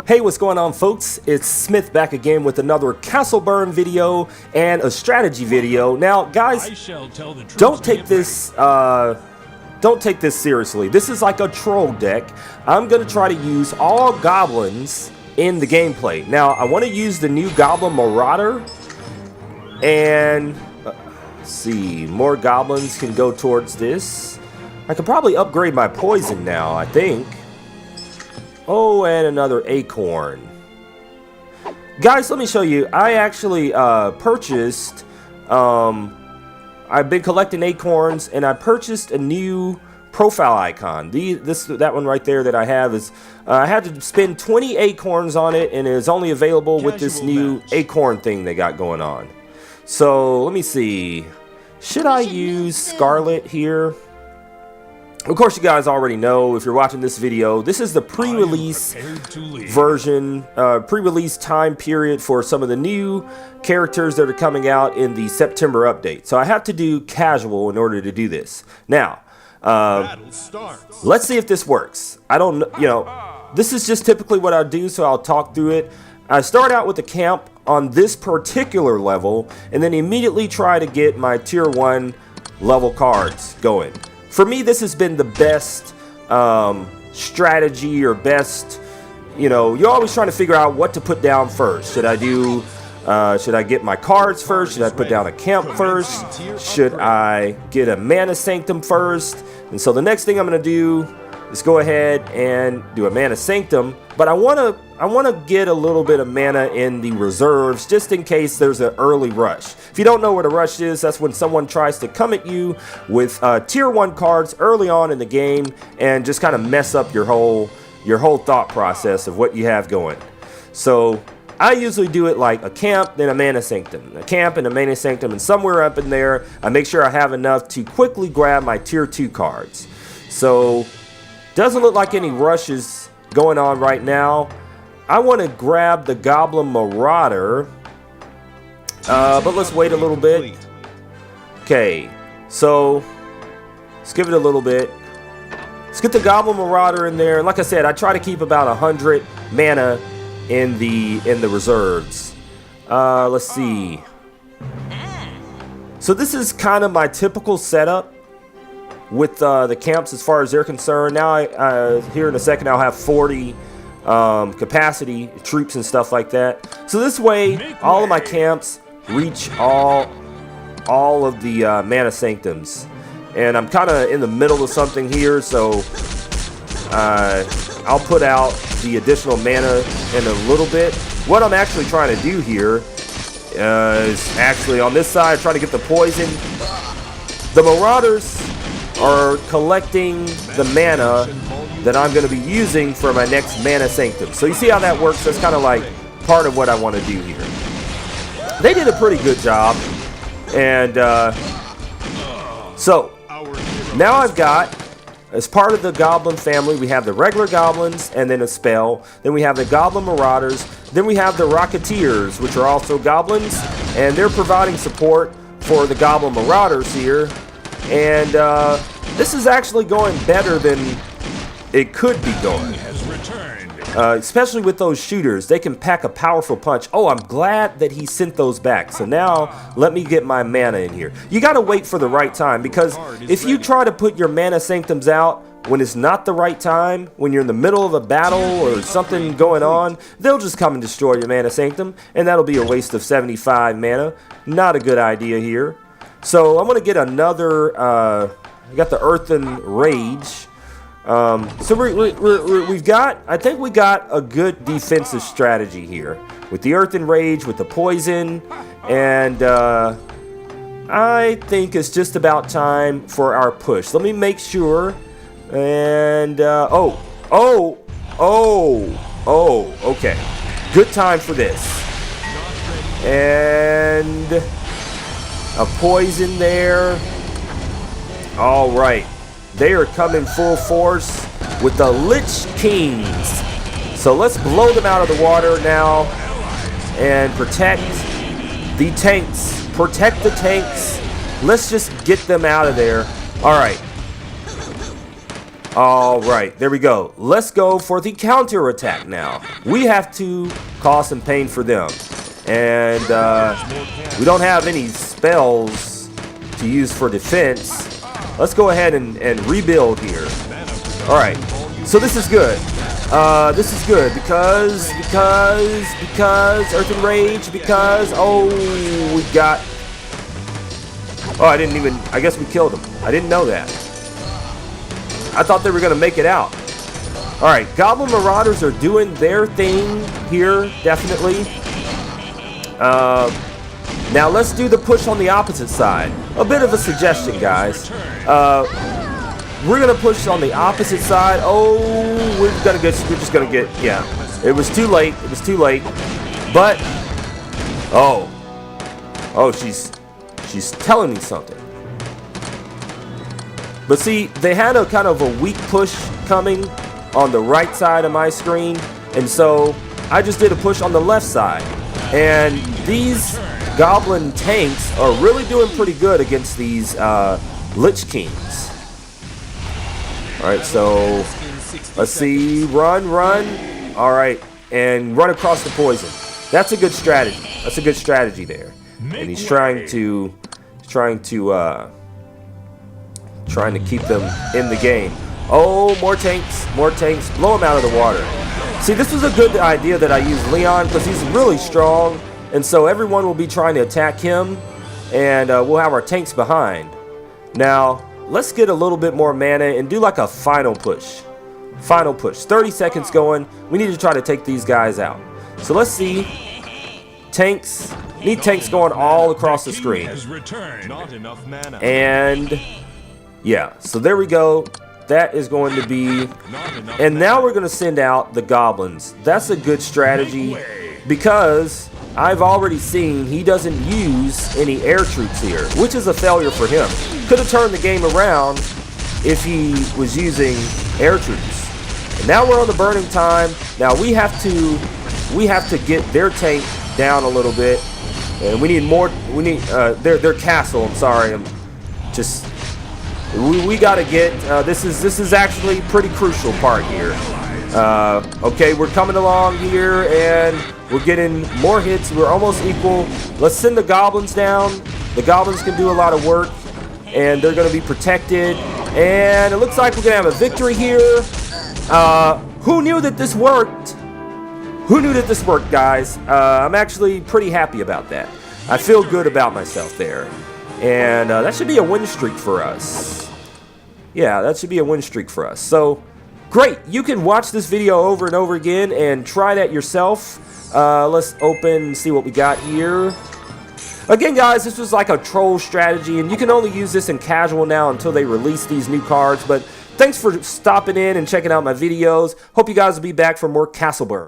Hey, what's going on, folks? It's Smith back again with another castle burn video and a strategy video. Now, guys, don't take this seriously. This is like a troll deck. I'm gonna try to use all goblins in the gameplay. Now, I want to use the new Goblin Marauder, and let's see, more goblins can go towards this. I could probably upgrade my poison now, I think. Oh, and another acorn. Guys, let me show you. I actually purchased, I've been collecting acorns, and I purchased a new profile icon. That one right there that I have is, I had to spend 20 acorns on it, and it is only available with this new acorn thing they got going on. So, let me see. Should I use Scarlet here? Of course, you guys already know, if you're watching this video, this is the pre-release version, pre-release time period for some of the new characters that are coming out in the September update. So I have to do casual in order to do this. Now, let's see if this works. I don't know, you know, this is just typically what I do, so I'll talk through it. I start out with the camp on this particular level, and then immediately try to get my tier 1 level cards going. For me, this has been the best strategy, or best, you know, you're always trying to figure out what to put down first. Should I do, should I get my cards first? Should I put down a camp first? Should I get a mana sanctum first? And so the next thing I'm going to do is go ahead and do a mana sanctum, but I want to get a little bit of mana in the reserves just in case there's an early rush. If you don't know what a rush is, that's when someone tries to come at you with tier 1 cards early on in the game and just kind of mess up your whole thought process of what you have going. So I usually do it like a camp, then a mana sanctum, a camp and a mana sanctum, and somewhere up in there I make sure I have enough to quickly grab my tier 2 cards. So doesn't look like any rushes going on right now. I want to grab the Goblin Marauder, but let's wait a little bit. Okay, so let's give it a little bit. Let's get the Goblin Marauder in there. And like I said, I try to keep about 100 mana in the reserves. Let's see. So this is kind of my typical setup with the camps as far as they're concerned. Now, here in a second, I'll have 40 capacity troops and stuff like that. So this way, all of my camps reach all of the mana sanctums. And I'm kind of in the middle of something here, so I'll put out the additional mana in a little bit. What I'm actually trying to do here is actually on this side, trying to get the poison. The Marauders are collecting the mana that I'm going to be using for my next mana sanctum. So you see how that works? That's kind of like part of what I want to do here. They did a pretty good job. And so now I've got, as part of the Goblin family, we have the regular Goblins and then a spell. Then we have the Goblin Marauders. Then we have the Rocketeers, which are also Goblins. And they're providing support for the Goblin Marauders here. And this is actually going better than it could be going. Especially with those shooters. They can pack a powerful punch. Oh, I'm glad that he sent those back. So now, let me get my mana in here. You gotta wait for the right time, because if you try to put your mana sanctums out when it's not the right time, when you're in the middle of a battle or something going on, they'll just come and destroy your mana sanctum, and that'll be a waste of 75 mana. Not a good idea here. So I'm going to get another, I got the Earthen Rage. So we've got, I think we got a good defensive strategy here. With the Earthen Rage, with the poison, and I think it's just about time for our push. Let me make sure, and, okay. Good time for this. And a poison there. All right, they are coming full force with the Lich Kings. So let's blow them out of the water now and protect the tanks. Protect the tanks. Let's just get them out of there. All right. All right, there we go. Let's go for the counter attack now. We have to cause some pain for them. And we don't have any spells to use for defense. Let's go ahead and rebuild here. All right, so this is good. This is good because Earthen Rage, because, oh, we got, oh, I guess we killed them. I didn't know that. I thought they were going to make it out. All right, Goblin Marauders are doing their thing here, definitely. Now let's do the push on the opposite side. A bit of a suggestion, guys. We're going to push on the opposite side. Oh, we're just going to get, yeah. It was too late. It was too late. But, oh, she's telling me something. But see, they had a kind of a weak push coming on the right side of my screen, and so I just did a push on the left side. And these Goblin tanks are really doing pretty good against these Lich Kings. Alright, so let's see. Run. Alright, and run across the poison. That's a good strategy. That's a good strategy there. And he's trying to keep them in the game. Oh, more tanks. Blow him out of the water. See, this was a good idea that I used Leon because he's really strong, and so everyone will be trying to attack him, and we'll have our tanks behind. Now, let's get a little bit more mana and do like a final push. 30 seconds going. We need to try to take these guys out. So let's see. Tanks. Need tanks going all across the screen. And yeah, so there we go. That is going to be, and now we're going to send out the Goblins. That's a good strategy because I've already seen he doesn't use any air troops here, which is a failure for him. Could have turned the game around if he was using air troops. And now we're on the burning time. Now we have to get their tank down a little bit, and we need more. We need their castle. I'm sorry. We got to get, this is actually pretty crucial part here. Okay, we're coming along here, and we're getting more hits. We're almost equal. Let's send the Goblins down. The Goblins can do a lot of work, and they're going to be protected. And it looks like we're going to have a victory here. Who knew that this worked? Who knew that this worked, guys? I'm actually pretty happy about that. I feel good about myself there. And that should be a win streak for us. Yeah, that should be a win streak for us. So, great. You can watch this video over and over again and try that yourself. Let's open and see what we got here. Again, guys, this was like a troll strategy, and you can only use this in casual now until they release these new cards. But thanks for stopping in and checking out my videos. Hope you guys will be back for more Castle Burn.